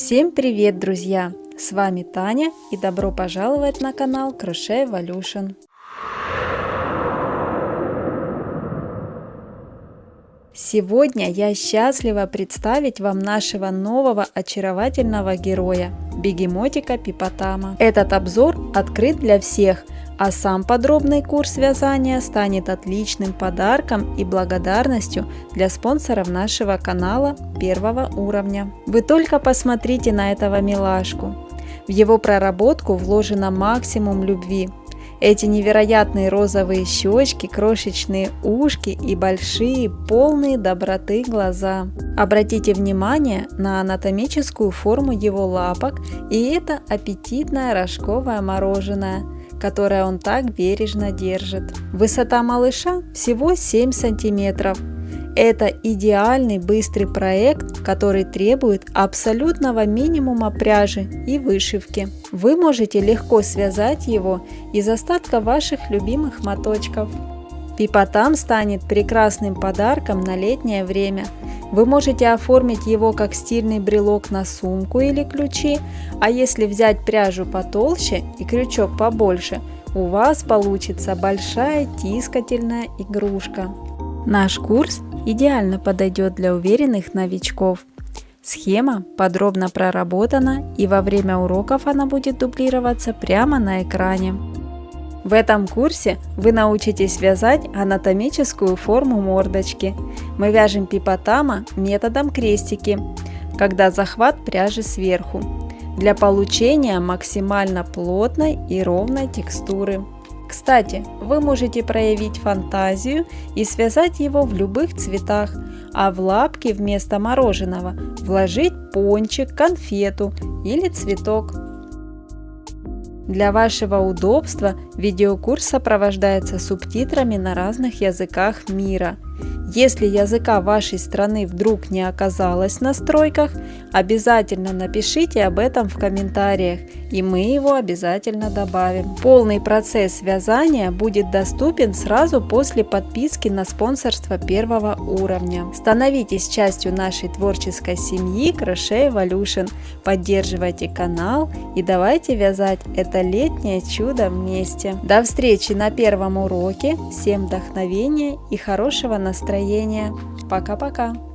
Всем привет, друзья! С вами Таня и добро пожаловать на канал Crochet Evolution. Сегодня я счастлива представить вам нашего нового очаровательного героя – бегемотика Пипотама. Этот обзор открыт для всех, а сам подробный курс вязания станет отличным подарком и благодарностью для спонсоров нашего канала первого уровня. Вы только посмотрите на этого милашку. В его проработку вложено максимум любви. Эти невероятные розовые щечки, крошечные ушки и большие, полные доброты глаза. Обратите внимание на анатомическую форму его лапок и это аппетитное рожковое мороженое, которое он так бережно держит. Высота малыша всего 7 сантиметров. Это идеальный быстрый проект, который требует абсолютного минимума пряжи и вышивки. Вы можете легко связать его из остатков ваших любимых моточков. Пипотам станет прекрасным подарком на летнее время. Вы можете оформить его как стильный брелок на сумку или ключи, а если взять пряжу потолще и крючок побольше, у вас получится большая тискательная игрушка. Наш курс идеально подойдет для уверенных новичков. Схема подробно проработана и во время уроков она будет дублироваться прямо на экране. В этом курсе вы научитесь вязать анатомическую форму мордочки. Мы вяжем Пипотама методом крестики, когда захват пряжи сверху, для получения максимально плотной и ровной текстуры. Кстати, вы можете проявить фантазию и связать его в любых цветах, а в лапки вместо мороженого вложить пончик, конфету или цветок. Для вашего удобства видеокурс сопровождается субтитрами на разных языках мира. Если языка вашей страны вдруг не оказалось в настройках, обязательно напишите об этом в комментариях, и мы его обязательно добавим. Полный процесс вязания будет доступен сразу после подписки на спонсорство первого уровня. Становитесь частью нашей творческой семьи Crochet Evolution, поддерживайте канал и давайте вязать это летнее чудо вместе. До встречи на первом уроке, всем вдохновения и хорошего настроения. Пока-пока!